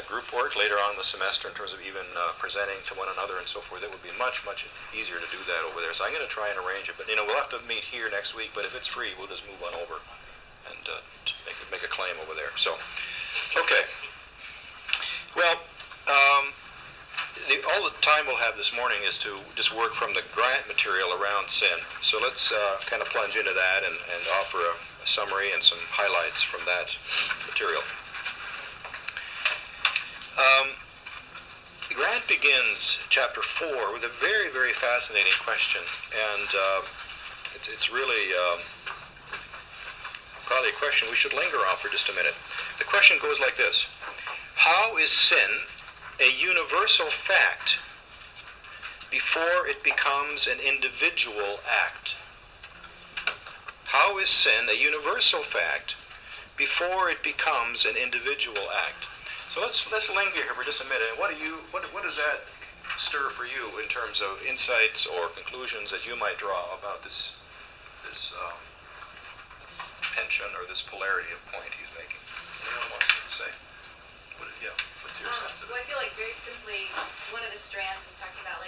group work later on in the semester in terms of even presenting to one another and so forth, it would be much, much easier to do that over there. So I'm going to try and arrange it. But, we'll have to meet here next week, but if it's free, we'll just move on over and make a claim over there. So, okay. Well, all the time we'll have this morning is to just work from the grant material around sin. So let's kind of plunge into that and offer a summary and some highlights from that material. Grant begins chapter 4 with a very, very fascinating question, and it's really probably a question we should linger on for just a minute. The question goes like this: how is sin a universal fact before it becomes an individual act? How is sin a universal fact before it becomes an individual act? So let's linger here for just a minute. What does that stir for you in terms of insights or conclusions that you might draw about this tension or this polarity of point he's making? Anyone wants to say? What's your sense of it? Well, I feel like very simply, one of the strands was talking about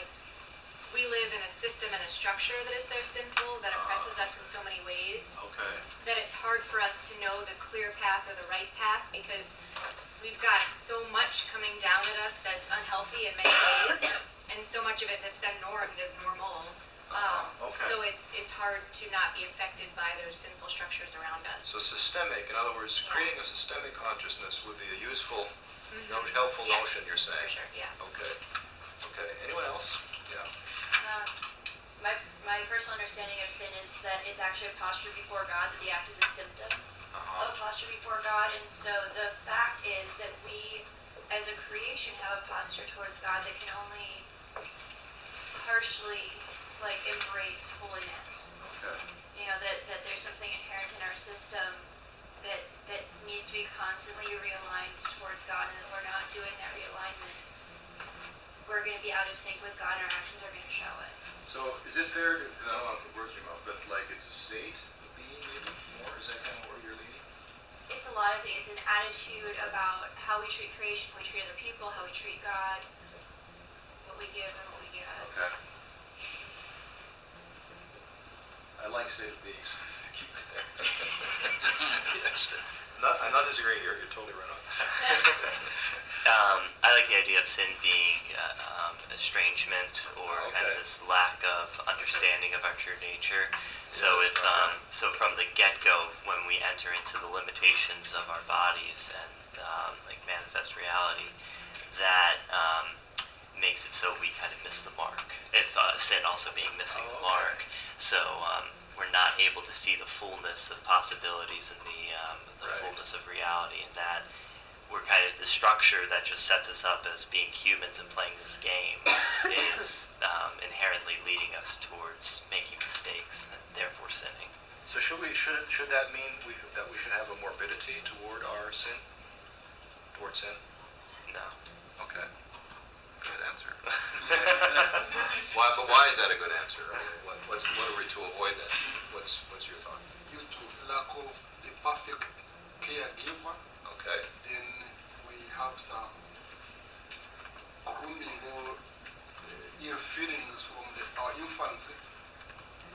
we live in a system and a structure that is so sinful that oppresses us in so many ways. Okay. That it's hard for us to know the clear path or the right path because we've got so much coming down at us that's unhealthy in many ways, and so much of it that's been normed as normal. Okay. So it's hard to not be affected by those sinful structures around us. So systemic, in other words, creating a systemic consciousness would be a useful, helpful notion, you're saying. For sure, yeah. Okay. Anyone else? Yeah. My personal understanding of sin is that it's actually a posture before God, that the act is a symptom of posture before God. And so the fact is that we, as a creation, have a posture towards God that can only partially embrace holiness. Okay. That there's something inherent in our system that needs to be constantly realigned towards God, and if we're not doing that realignment, we're going to be out of sync with God, and our actions are going to show it. So is it fair to, I don't want to put words in your mouth, but it's a state of being maybe more? Is that kind of where you're leaning? It's a lot of things, an attitude about how we treat creation, how we treat other people, how we treat God, what we give and what we get. Okay. I like state of being. Yes. I'm not disagreeing here. You're totally right on. I like the idea of sin being estrangement or kind of this lack of understanding of our true nature. So so from the get-go, when we enter into the limitations of our bodies and manifest reality, that makes it so we kind of miss the mark. If sin also being missing the mark, so we're not able to see the fullness of possibilities and the fullness of reality, and that we're kind of the structure that just sets us up as being humans and playing this game is inherently leading us towards making mistakes and therefore sinning. So should that mean that we should have a morbidity toward our sin? Toward sin? No. Okay. Good answer. Why is that a good answer? I mean, what are we to avoid that? What's your thought? Due to lack of the perfect caregiver, Okay. then we have some grooming or ill feelings from our infancy,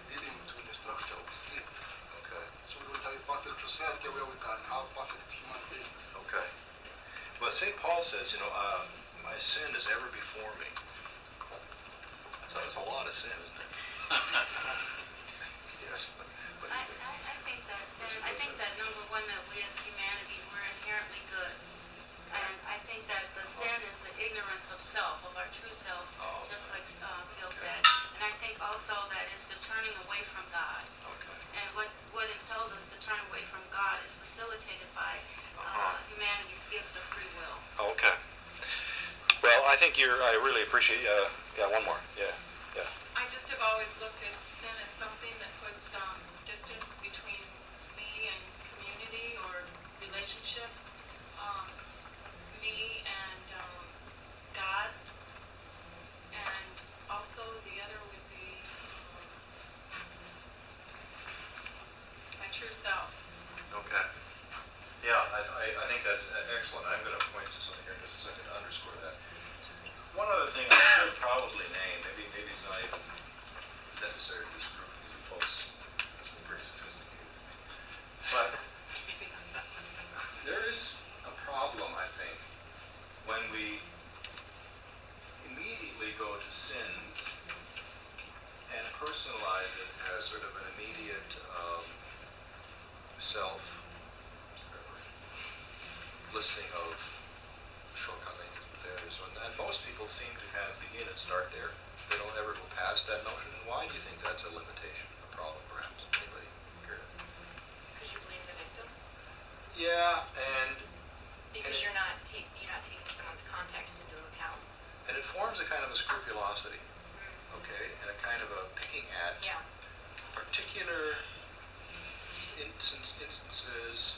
leading to the structure of sin. Okay. So we don't have a perfect society where we can have perfect human beings. Okay. Well, St. Paul says, my sin is ever before me. So that's a lot of sin, isn't it? Yes. I think that number one, that we as humanity, we're inherently good. And I think that the sin is the ignorance of self, of our true selves, just like Phil said. And I think also that it's the turning away from God. Okay. And what impels us to turn away from God is facilitated by humanity's gift of free will. Okay. Well, I think I really appreciate, one more. Yeah. I just have always looked at sin as something that puts distance between me and community or relationship, me and God, and also the other would be my true self. Okay. Yeah, I think that's excellent. I'm going to point to something here in just a test that notion? And why do you think that's a limitation, a problem, perhaps? Anybody care to? Because you blame the victim? Yeah, and Because you're not taking someone's context into account. and it forms a kind of a scrupulosity, okay, and a kind of a picking at Yeah. particular instances,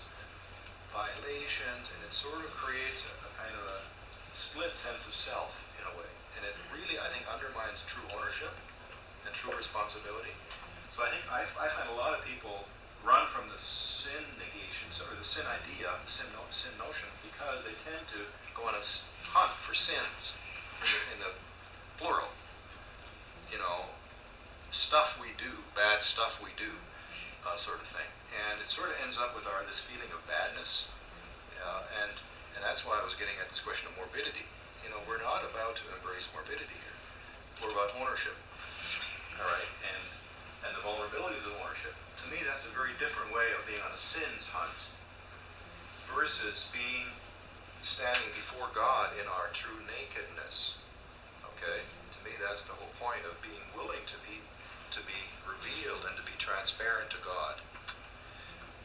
violations, and it sort of creates a kind of a split sense of self in a way. And it really, I think, undermines true ownership and true responsibility. So I think I find a lot of people run from the sin negation, or the sin idea, sin notion, because they tend to go on a hunt for sins in the plural. You know, stuff we do, bad stuff we do, sort of thing. And it sort of ends up with this feeling of badness. And that's why I was getting at this question of morbidity. You know, we're not about to embrace morbidity here. We're about ownership. All right? And the vulnerabilities of ownership. To me, that's a very different way of being on a sins hunt versus standing before God in our true nakedness. Okay? To me, that's the whole point of being willing to be revealed and to be transparent to God.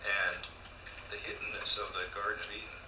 And the hiddenness of the Garden of Eden